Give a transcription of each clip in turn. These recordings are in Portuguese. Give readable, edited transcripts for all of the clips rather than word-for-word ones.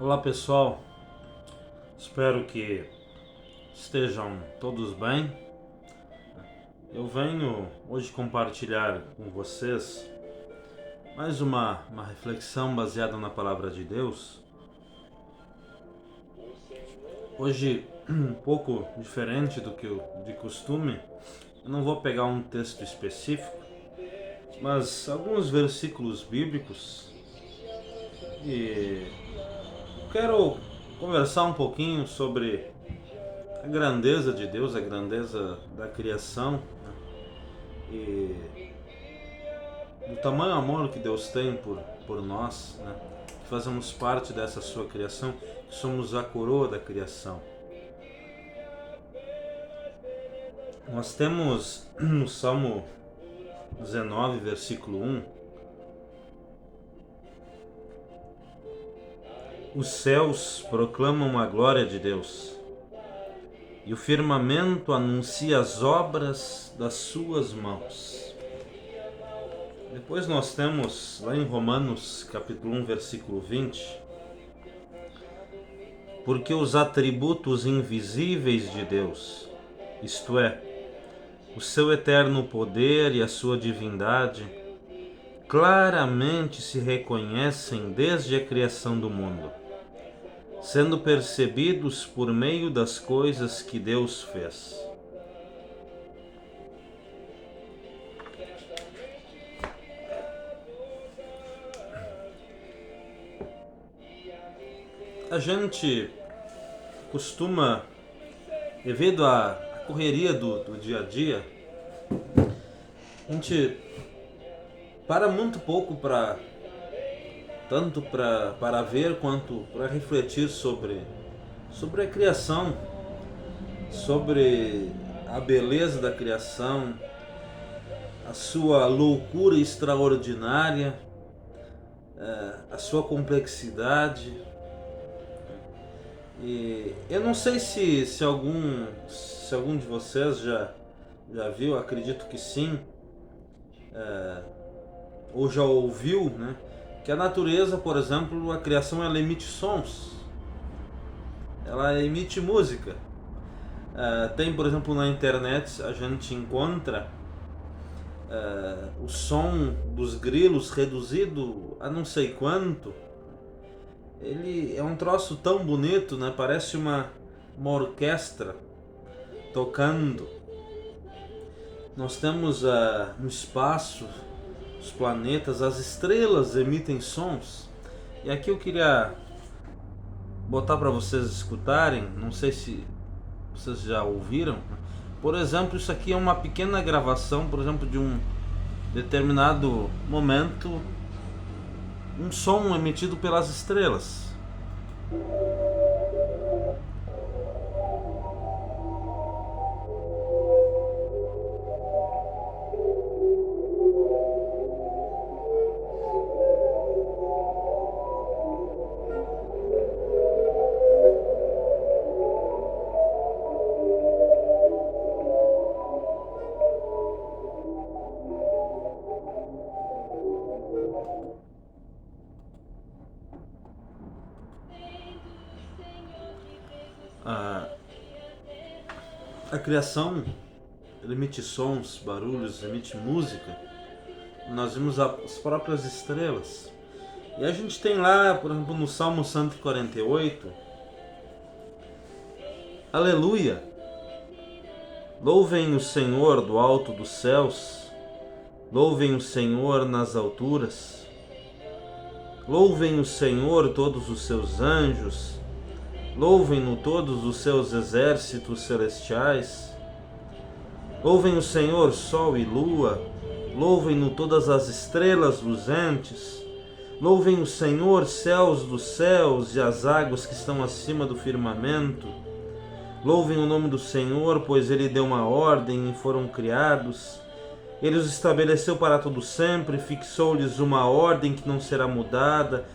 Olá pessoal, espero que estejam todos bem. Eu venho hoje compartilhar com vocês mais uma reflexão baseada na Palavra de Deus. Hoje, um pouco diferente do que de costume, eu não vou pegar um texto específico, mas alguns versículos bíblicos e quero conversar um pouquinho sobre a grandeza de Deus, a grandeza da criação, né? E do tamanho amor que Deus tem por nós, né? Que fazemos parte dessa sua criação, que somos a coroa da criação. Nós temos no Salmo 19, versículo 1: os céus proclamam a glória de Deus, e o firmamento anuncia as obras das suas mãos. Depois nós temos lá em Romanos capítulo 1, versículo 20: porque os atributos invisíveis de Deus, isto é, o seu eterno poder e a sua divindade, claramente se reconhecem desde a criação do mundo, sendo percebidos por meio das coisas que Deus fez. A gente costuma, devido à correria do dia a dia, a gente para muito pouco tanto para ver quanto para refletir sobre a criação, sobre a beleza da criação, a sua loucura extraordinária, a sua complexidade. E eu não sei se algum de vocês já viu, acredito que sim, ou já ouviu, né, que a natureza, por exemplo, a criação, ela emite sons, ela emite música. Tem, por exemplo, na internet a gente encontra o som dos grilos reduzido a não sei quanto. Ele é um troço tão bonito, né? Parece uma orquestra tocando. Nós temos no espaço, os planetas, as estrelas emitem sons. E aqui eu queria botar para vocês escutarem, não sei se vocês já ouviram. Por exemplo, isso aqui é uma pequena gravação, por exemplo, de um determinado momento, um som emitido pelas estrelas. A criação, ela emite sons, barulhos, emite música. Nós vimos as próprias estrelas. E a gente tem lá, por exemplo, no Salmo 148: aleluia! Louvem o Senhor do alto dos céus, louvem o Senhor nas alturas, louvem o Senhor todos os seus anjos, louvem-no todos os seus exércitos celestiais. Louvem o Senhor sol e lua, louvem-no todas as estrelas luzentes. Louvem o Senhor céus dos céus e as águas que estão acima do firmamento. Louvem o nome do Senhor, pois Ele deu uma ordem e foram criados. Ele os estabeleceu para todo sempre, fixou-lhes uma ordem que não será mudada.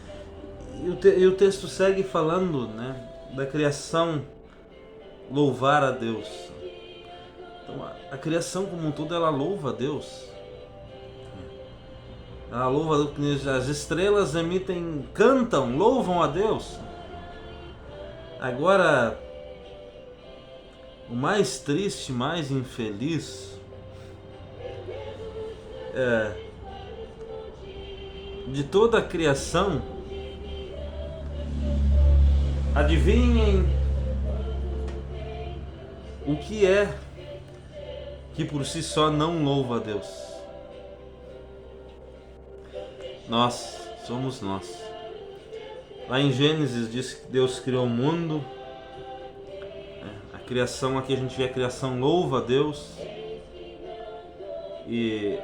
E o texto segue falando, né, da criação louvar a Deus. Então, a criação como um todo, ela louva a Deus. Ela louva a Deus. As estrelas emitem, cantam, louvam a Deus. Agora, o mais triste, mais infeliz de toda a criação, adivinhem o que é que por si só não louva a Deus? Nós, somos nós. Lá em Gênesis diz que Deus criou o mundo. A criação, aqui a gente vê a criação louva a Deus. E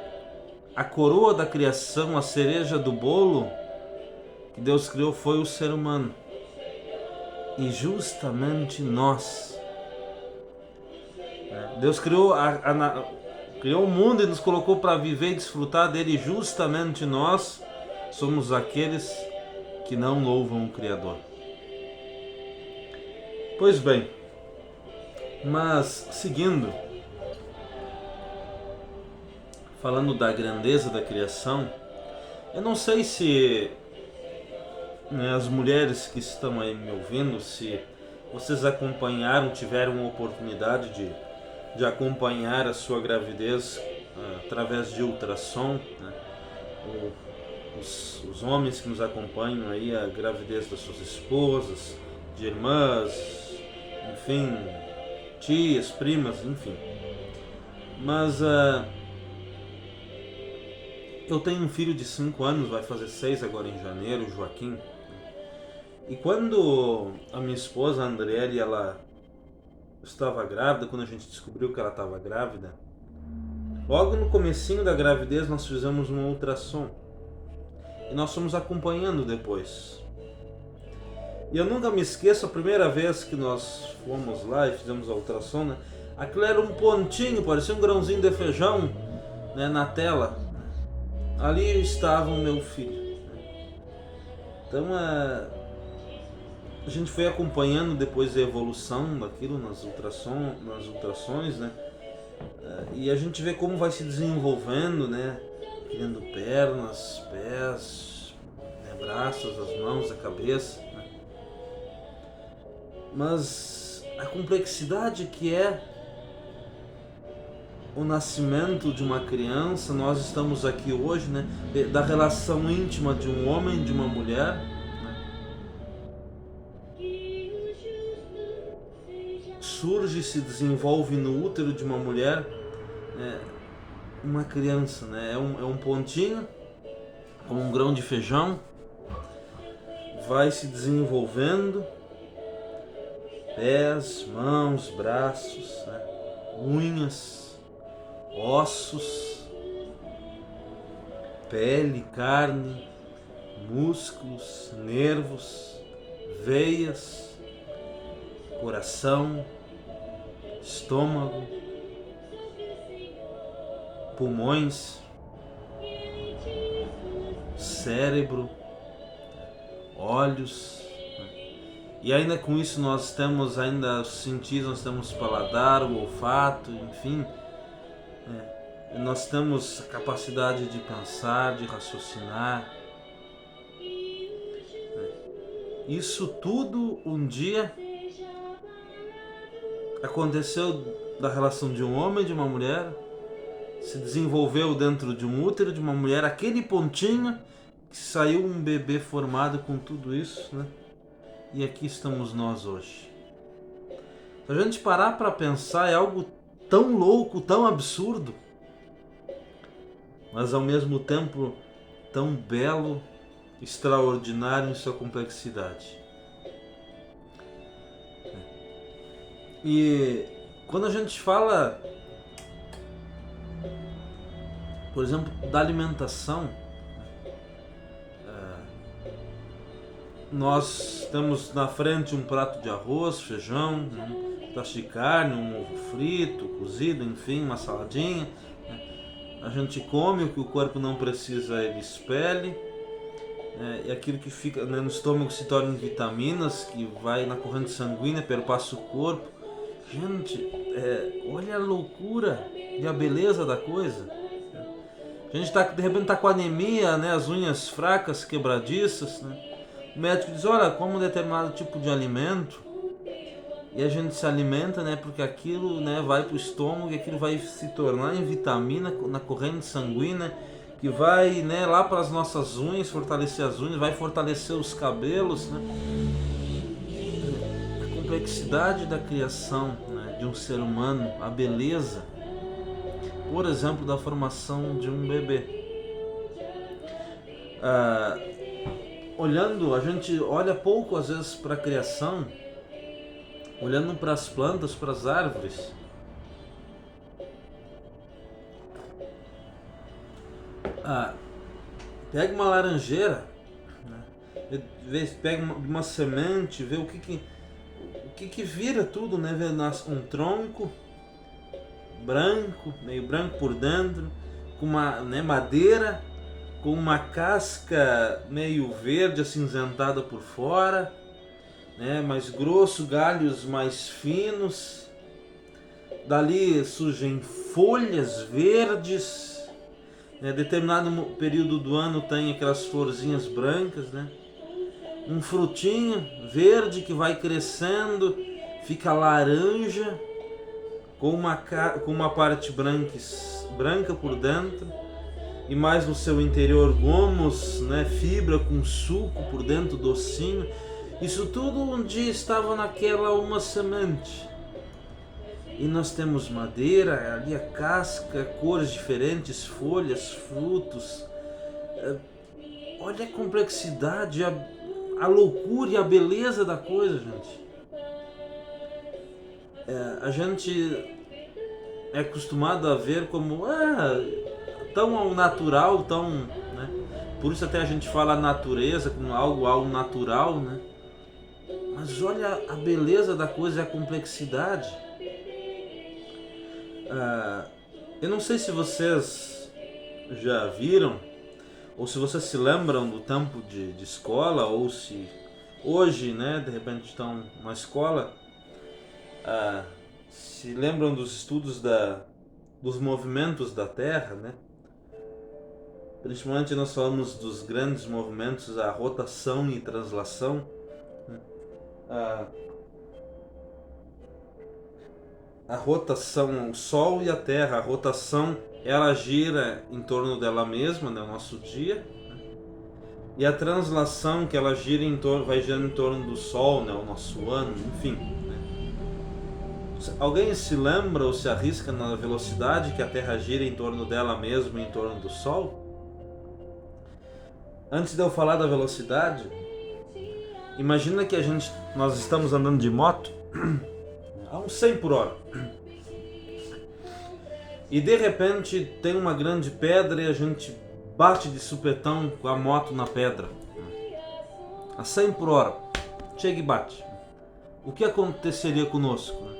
a coroa da criação, a cereja do bolo que Deus criou foi o ser humano. E justamente nós. Deus criou criou o mundo e nos colocou para viver e desfrutar dele. E justamente nós somos aqueles que não louvam o Criador. Pois bem, mas seguindo, falando da grandeza da criação, eu não sei se as mulheres que estão aí me ouvindo, se vocês acompanharam, tiveram a oportunidade de acompanhar a sua gravidez através de ultrassom, né? Os homens que nos acompanham aí, a gravidez das suas esposas, de irmãs, enfim, tias, primas, enfim. Mas eu tenho um filho de 5 anos, vai fazer 6 agora em janeiro, o Joaquim. E quando a minha esposa, a Andriele, ela estava grávida, quando a gente descobriu que ela estava grávida, logo no comecinho da gravidez nós fizemos um ultrassom. E nós fomos acompanhando depois. E eu nunca me esqueço, a primeira vez que nós fomos lá e fizemos a ultrassom, né? Aquilo era um pontinho, parecia um grãozinho de feijão, né, na tela. Ali estava o meu filho. Então a gente foi acompanhando depois a evolução daquilo nas ultrassons, né? E a gente vê como vai se desenvolvendo, né? Criando pernas, pés, né? Braços, as mãos, a cabeça, né? Mas a complexidade que é o nascimento de uma criança, nós estamos aqui hoje, né? Da relação íntima de um homem e de uma mulher, né? Surge e se desenvolve no útero de uma mulher, uma criança, né? É um pontinho, como um grão de feijão, vai se desenvolvendo, pés, mãos, braços, né? Unhas, ossos, pele, carne, músculos, nervos, veias, coração, estômago, pulmões, cérebro, olhos, e ainda com isso nós temos ainda os sentidos, nós temos o paladar, o olfato, enfim, nós temos a capacidade de pensar, de raciocinar. Isso tudo um dia aconteceu da relação de um homem e de uma mulher, se desenvolveu dentro de um útero de uma mulher, aquele pontinho que saiu um bebê formado com tudo isso, né? E aqui estamos nós hoje. Se a gente parar para pensar, é algo tão louco, tão absurdo, mas ao mesmo tempo tão belo, extraordinário em sua complexidade. E quando a gente fala, por exemplo, da alimentação, nós temos na frente um prato de arroz, feijão, um pedaço de carne, um ovo frito, cozido, enfim, uma saladinha. A gente come o que o corpo não precisa, ele expele. E aquilo que fica, né, no estômago se torna em vitaminas, que vai na corrente sanguínea, perpassa o corpo. Gente, olha a loucura e a beleza da coisa. A gente de repente está com anemia, né, as unhas fracas, quebradiças, né? O médico diz, olha, como um determinado tipo de alimento, e a gente se alimenta, né, porque aquilo, né, vai para o estômago e aquilo vai se tornar em vitamina na corrente sanguínea, que vai, né, lá para as nossas unhas, fortalecer as unhas, vai fortalecer os cabelos, né? A complexidade da criação, né, de um ser humano, a beleza, por exemplo, da formação de um bebê. A gente olha pouco às vezes para a criação, olhando para as plantas, para as árvores. Pega uma laranjeira, né? Pega uma semente, vê o que vira tudo, né? Vê um tronco branco, meio branco por dentro, com uma, né, madeira, com uma casca meio verde acinzentada por fora, né, mais grosso, galhos mais finos. Dali surgem folhas verdes, né, determinado período do ano tem aquelas florzinhas brancas, né, um frutinho verde que vai crescendo, fica laranja, com uma parte branca por dentro, e mais no seu interior gomos, né, fibra com suco por dentro, docinho. Isso tudo um dia estava naquela uma semente. E nós temos madeira, ali a casca, cores diferentes, folhas, frutos. Olha a complexidade, a loucura e a beleza da coisa, gente. A gente é acostumado a ver como tão ao natural, tão, né? Por isso até a gente fala a natureza como algo natural, né? Mas olha a beleza da coisa e a complexidade. Eu não sei se vocês já viram, ou se vocês se lembram do tempo de escola, ou se hoje, né, de repente estão na escola, se lembram dos estudos dos movimentos da Terra, né? Principalmente nós falamos dos grandes movimentos, a rotação e translação. A rotação, o Sol e a Terra, a rotação, ela gira em torno dela mesma, né, o nosso dia, né? E a translação, que ela vai girando em torno do Sol, né, o nosso ano, enfim, né? Alguém se lembra ou se arrisca na velocidade que a Terra gira em torno dela mesma e em torno do Sol? Antes de eu falar da velocidade, imagina que nós estamos andando de moto a uns 100 por hora. E de repente tem uma grande pedra e a gente bate de supetão com a moto na pedra. A 100 por hora. Chega e bate. O que aconteceria conosco?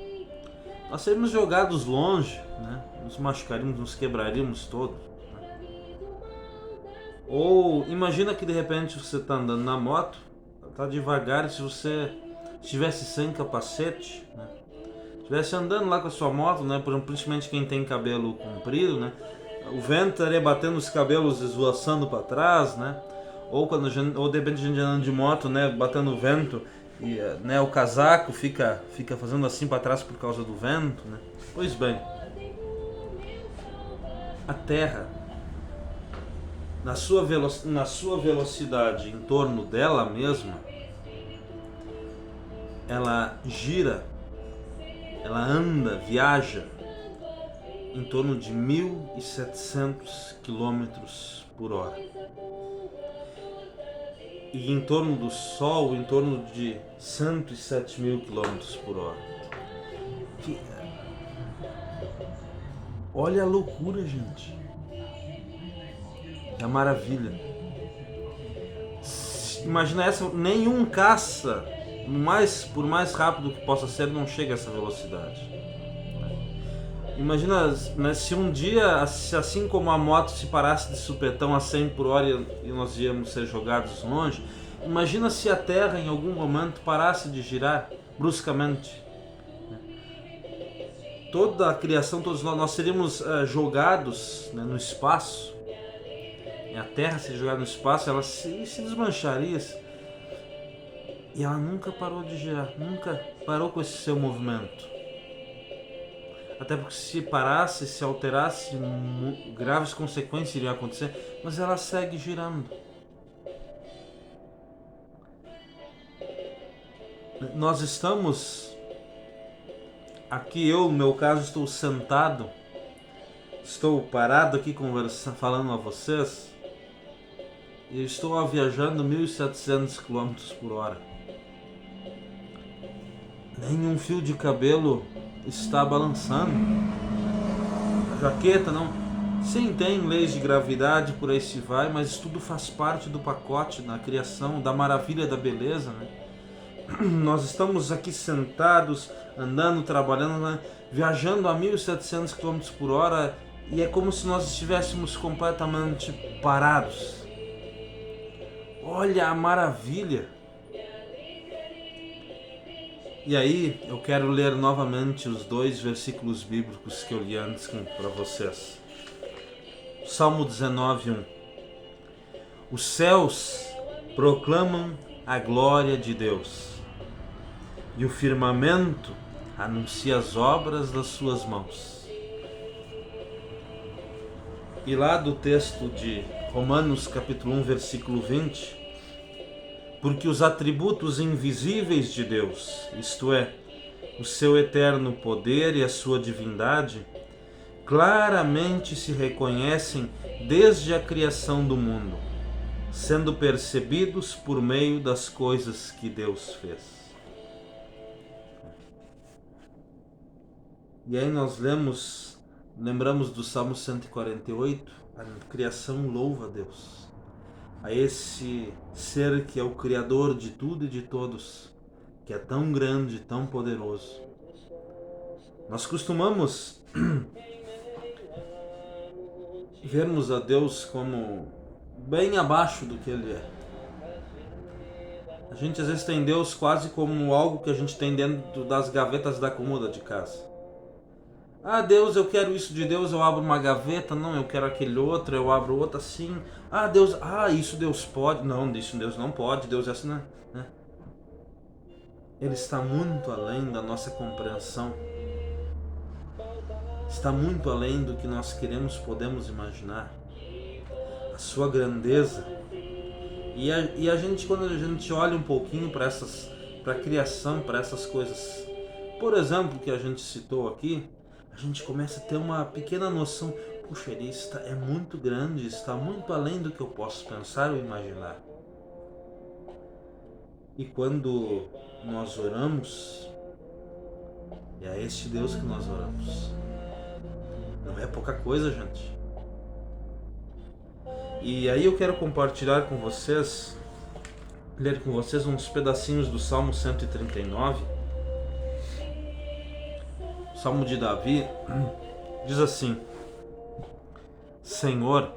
Nós seríamos jogados longe, né? Nos machucaríamos, nos quebraríamos todos. Ou imagina que de repente você está andando na moto, está devagar, e se você estivesse sem capacete, né, estivesse andando lá com a sua moto, né, principalmente quem tem cabelo comprido, né, o vento estaria batendo os cabelos, esvoaçando para trás, né, ou de repente a gente andando de moto, né, batendo o vento e, né, o casaco fica fazendo assim para trás por causa do vento, né. Pois bem, a Terra, na sua velocidade em torno dela mesma, ela gira, ela anda, viaja em torno de 1.700 km por hora. E em torno do Sol, em torno de 107.000 km por hora. Olha a loucura, gente. É a maravilha. Imagina essa, nenhum caça, por mais rápido que possa ser, não chega a essa velocidade. Imagina, né, se um dia, assim como a moto se parasse de supetão a 100 por hora e nós íamos ser jogados longe, imagina se a Terra em algum momento parasse de girar bruscamente. Toda a criação, todos nós seríamos jogados, né, no espaço. E a Terra, se jogar no espaço, ela se desmancharia. E ela nunca parou de girar, nunca parou com esse seu movimento. Até porque se parasse, se alterasse, graves consequências iriam acontecer, mas ela segue girando. Nós estamos aqui, eu no meu caso estou sentado, estou parado aqui conversando, falando a vocês, e estou viajando 1.700 km por hora. Nenhum fio de cabelo está balançando. A jaqueta não. Sim, tem leis de gravidade, por aí se vai, mas isso tudo faz parte do pacote, na criação, da maravilha da beleza, né? Nós estamos aqui sentados, andando, trabalhando, né? Viajando a 1.700 km por hora, e é como se nós estivéssemos completamente parados. Olha a maravilha! E aí, eu quero ler novamente os 2 versículos bíblicos que eu li antes para vocês. Salmo 19:1. Os céus proclamam a glória de Deus, e o firmamento anuncia as obras das suas mãos. E lá do texto de Romanos capítulo 1, versículo 20, porque os atributos invisíveis de Deus, isto é, o seu eterno poder e a sua divindade, claramente se reconhecem desde a criação do mundo, sendo percebidos por meio das coisas que Deus fez. E aí nós lembramos do Salmo 148, a criação louva a Deus, a esse ser que é o Criador de tudo e de todos, que é tão grande, tão poderoso. Nós costumamos vermos a Deus como bem abaixo do que Ele é. A gente às vezes tem Deus quase como algo que a gente tem dentro das gavetas da cômoda de casa. Ah, Deus, eu quero isso de Deus, eu abro uma gaveta, não, eu quero aquele outro, eu abro outra assim. Ah, Deus, isso Deus pode, não, isso Deus não pode, Deus é assim, né? Ele está muito além da nossa compreensão. Está muito além do que nós podemos imaginar. A sua grandeza. E a gente, quando a gente olha um pouquinho para a criação, para essas coisas, por exemplo, que a gente citou aqui, a gente começa a ter uma pequena noção. Puxa, ele é muito grande, está muito além do que eu posso pensar ou imaginar. E quando nós oramos, é a este Deus que nós oramos. Não é pouca coisa, gente. E aí eu quero compartilhar com vocês, ler com vocês uns pedacinhos do Salmo 139. O Salmo de Davi diz assim: Senhor,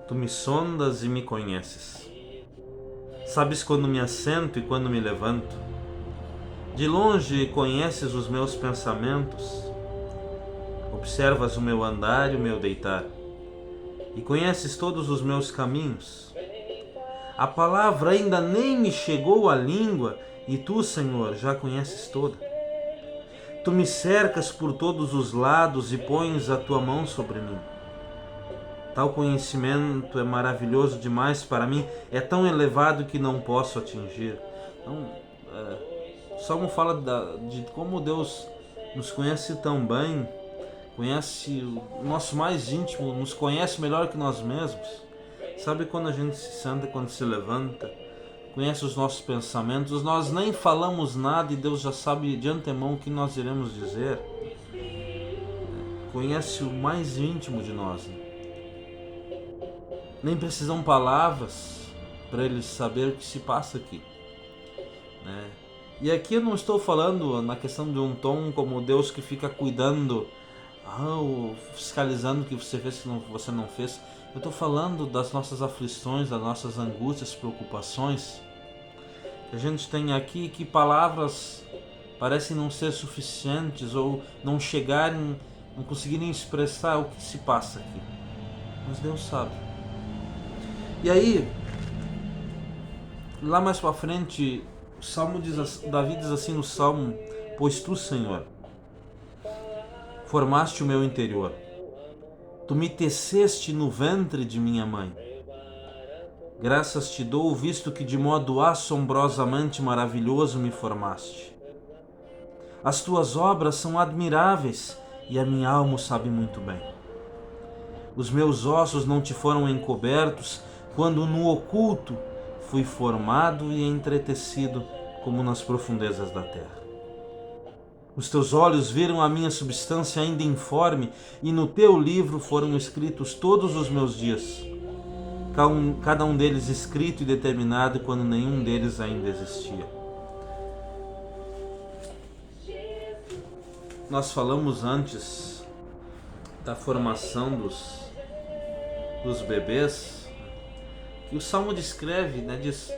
Tu me sondas e me conheces. Sabes quando me assento e quando me levanto. De longe conheces os meus pensamentos. Observas o meu andar e o meu deitar. E conheces todos os meus caminhos. A palavra ainda nem me chegou à língua, e Tu, Senhor, já conheces toda. Tu me cercas por todos os lados e pões a Tua mão sobre mim. Tal conhecimento é maravilhoso demais para mim, é tão elevado que não posso atingir. Então, o Salmo fala de como Deus nos conhece tão bem, conhece o nosso mais íntimo, nos conhece melhor que nós mesmos. Sabe quando a gente se senta, quando se levanta, conhece os nossos pensamentos, nós nem falamos nada e Deus já sabe de antemão o que nós iremos dizer. Conhece o mais íntimo de nós. Nem precisam palavras para Ele saber o que se passa aqui. E aqui eu não estou falando na questão de um tom como Deus que fica cuidando, fiscalizando o que você fez e o que você não fez. Eu estou falando das nossas aflições, das nossas angústias, preocupações. Que a gente tem aqui que palavras parecem não ser suficientes ou não chegarem, não conseguirem expressar o que se passa aqui. Mas Deus sabe. E aí, Lá mais para frente, o Salmo Davi diz assim no Salmo: pois tu, Senhor, formaste o meu interior, tu me teceste no ventre de minha mãe. Graças te dou, visto que de modo assombrosamente maravilhoso me formaste. As tuas obras são admiráveis e a minha alma o sabe muito bem. Os meus ossos não te foram encobertos quando no oculto fui formado e entretecido como nas profundezas da terra. Os teus olhos viram a minha substância ainda informe e no teu livro foram escritos todos os meus dias, cada um deles escrito e determinado quando nenhum deles ainda existia. Nós falamos antes da formação dos bebês, que o Salmo descreve, né, diz: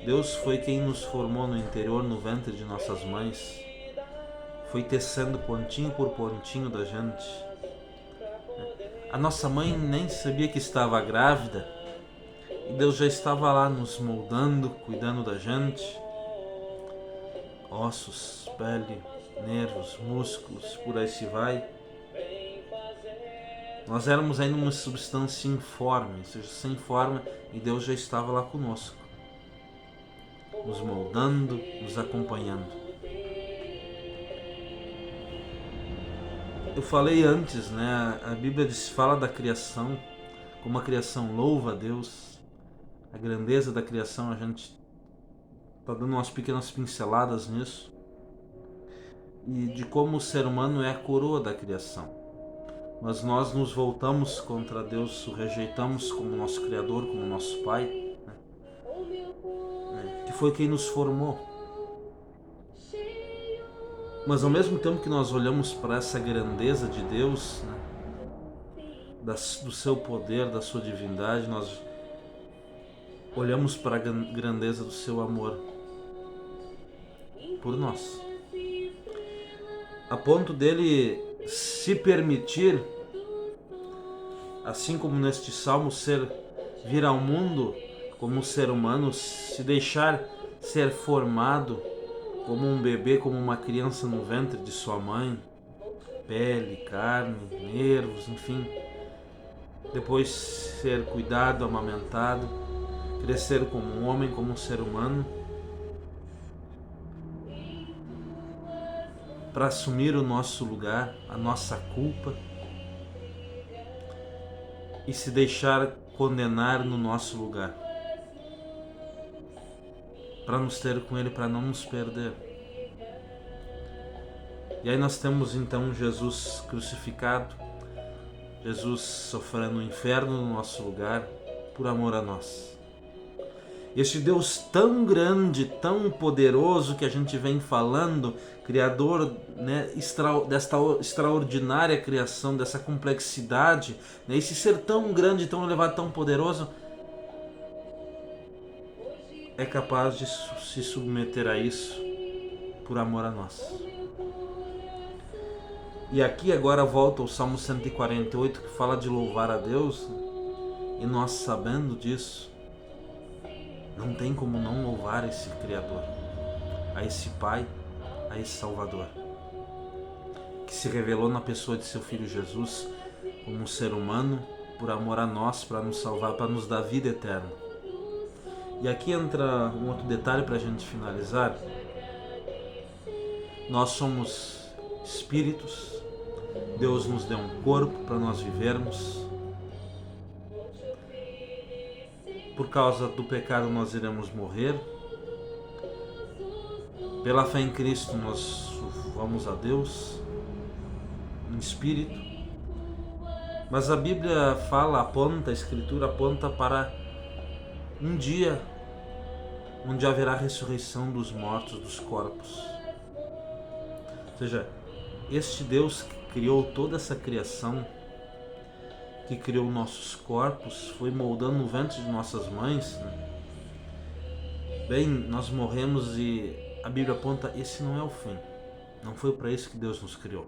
Deus foi quem nos formou no interior, no ventre de nossas mães, foi tecendo pontinho por pontinho da gente. A nossa mãe nem sabia que estava grávida e Deus já estava lá nos moldando, cuidando da gente. Ossos, pele, nervos, músculos, por aí se vai. Nós éramos ainda uma substância informe, ou seja, sem forma, e Deus já estava lá conosco, nos moldando, nos acompanhando. Eu falei antes, né? A Bíblia fala da criação, como a criação louva a Deus, a grandeza da criação. A gente está dando umas pequenas pinceladas nisso, e de como o ser humano é a coroa da criação. Mas nós nos voltamos contra Deus, o rejeitamos como nosso Criador, como nosso Pai, né? Que foi quem nos formou. Mas ao mesmo tempo que nós olhamos para essa grandeza de Deus, né, do seu poder, da sua divindade, nós olhamos para a grandeza do seu amor por nós, a ponto dele se permitir, assim como neste salmo, vir ao mundo como um ser humano, se deixar ser formado como um bebê, como uma criança no ventre de sua mãe, pele, carne, nervos, enfim. Depois ser cuidado, amamentado, crescer como um homem, como um ser humano, para assumir o nosso lugar, a nossa culpa, e se deixar condenar no nosso lugar, para nos ter com Ele, para não nos perder. E aí nós temos então Jesus crucificado, Jesus sofrendo o inferno no nosso lugar, por amor a nós. Este Deus tão grande, tão poderoso que a gente vem falando, Criador, né, desta extraordinária criação, dessa complexidade, né, esse ser tão grande, tão elevado, tão poderoso, é capaz de se submeter a isso por amor a nós. E aqui agora volta o Salmo 148, que fala de louvar a Deus, e nós sabendo disso, não tem como não louvar esse Criador, a esse Pai, a esse Salvador, que se revelou na pessoa de seu Filho Jesus como um ser humano, por amor a nós, para nos salvar, para nos dar vida eterna. E aqui entra um outro detalhe para a gente finalizar. Nós somos espíritos, Deus nos deu um corpo para nós vivermos. Por causa do pecado nós iremos morrer. Pela fé em Cristo nós vamos a Deus em espírito. Mas a Bíblia a Escritura aponta para um dia onde haverá ressurreição dos mortos, dos corpos. Ou seja, este Deus que criou toda essa criação, que criou nossos corpos, foi moldando no ventre de nossas mães, né? Bem, nós morremos e a Bíblia aponta, esse não é o fim. Não foi para isso que Deus nos criou.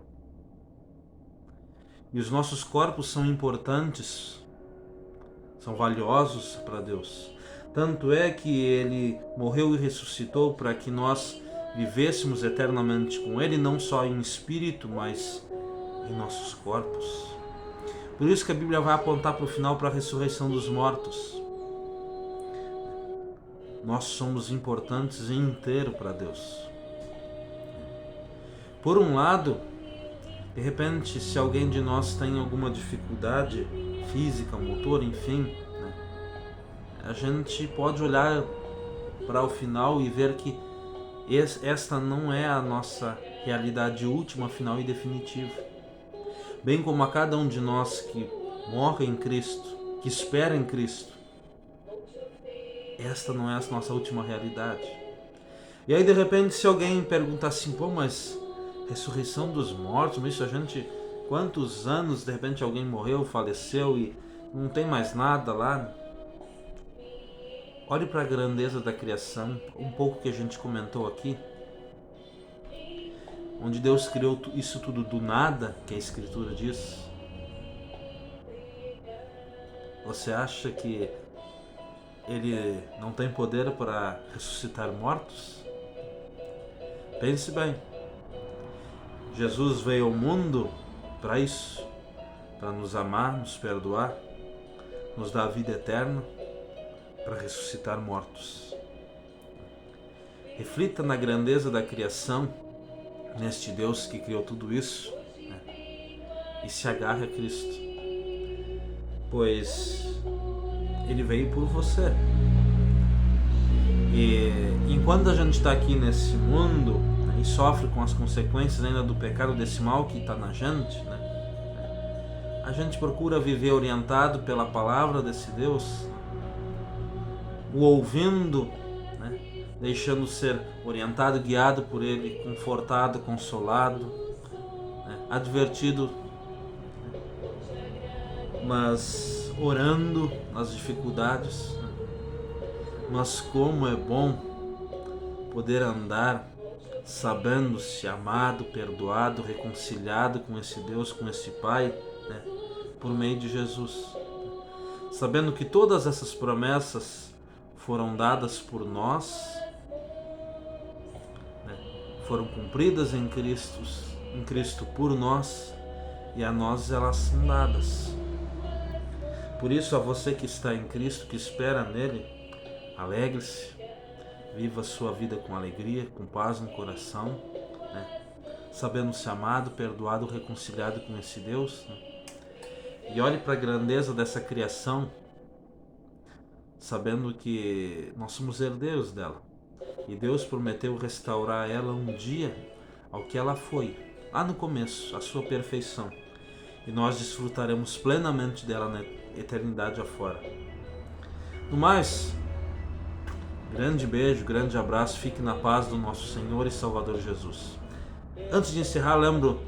E os nossos corpos são importantes, são valiosos para Deus. Tanto é que ele morreu e ressuscitou para que nós vivêssemos eternamente com ele, não só em espírito, mas em nossos corpos. Por isso que a Bíblia vai apontar para o final, para a ressurreição dos mortos. Nós somos importantes em inteiro para Deus. Por um lado, de repente, se alguém de nós tem alguma dificuldade física, motor, enfim, né, a gente pode olhar para o final e ver que esta não é a nossa realidade última, final e definitiva. Bem como a cada um de nós que morre em Cristo, que espera em Cristo, esta não é a nossa última realidade. E aí de repente se alguém perguntar assim, pô, mas ressurreição dos mortos, mas isso a gente, quantos anos de repente alguém morreu, faleceu e não tem mais nada lá? Olhe para a grandeza da criação, um pouco que a gente comentou aqui, onde Deus criou isso tudo do nada, que a Escritura diz. Você acha que Ele não tem poder para ressuscitar mortos? Pense bem. Jesus veio ao mundo para isso, para nos amar, nos perdoar, nos dar a vida eterna, para ressuscitar mortos. Reflita na grandeza da criação, neste Deus que criou tudo isso, né? E se agarre a Cristo, pois Ele veio por você. E enquanto a gente está aqui nesse mundo, né, e sofre com as consequências ainda do pecado desse mal que está na gente, né, a gente procura viver orientado pela palavra desse Deus, o ouvindo, né, deixando ser orientado, guiado por Ele, confortado, consolado, né, advertido, mas orando nas dificuldades. Né. Mas como é bom poder andar sabendo-se amado, perdoado, reconciliado com esse Deus, com esse Pai, né, por meio de Jesus. Sabendo que todas essas promessas foram dadas por nós, né, foram cumpridas em Cristo por nós, e a nós elas são dadas. Por isso, a você que está em Cristo, que espera nele, alegre-se, viva a sua vida com alegria, com paz no coração, né, sabendo-se amado, perdoado, reconciliado com esse Deus, né, e olhe para a grandeza dessa criação, sabendo que nós somos herdeiros dela. E Deus prometeu restaurar ela um dia ao que ela foi, lá no começo, a sua perfeição. E nós desfrutaremos plenamente dela na eternidade afora. No mais, grande beijo, grande abraço, fique na paz do nosso Senhor e Salvador Jesus. Antes de encerrar, lembro,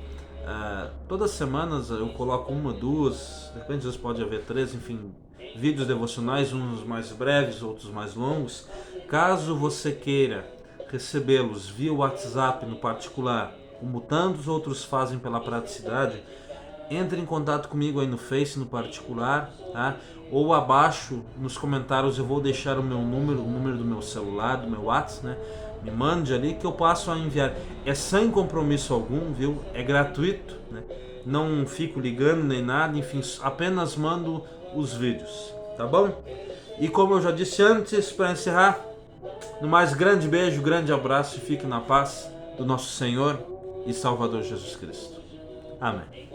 todas as semanas eu coloco uma, duas, de repente às vezes pode haver 3, enfim, vídeos devocionais, uns mais breves, outros mais longos. Caso você queira recebê-los via WhatsApp no particular, como tantos outros fazem pela praticidade, entre em contato comigo aí no Face, no particular, tá? Ou abaixo nos comentários eu vou deixar o meu número, o número do meu celular, do meu WhatsApp, né? Me mande ali que eu passo a enviar. É sem compromisso algum, viu? É gratuito, né? Não fico ligando nem nada, enfim, apenas mando os vídeos, tá bom? E como eu já disse antes, para encerrar, no mais, grande beijo, grande abraço e fique na paz do nosso Senhor e Salvador Jesus Cristo. Amém.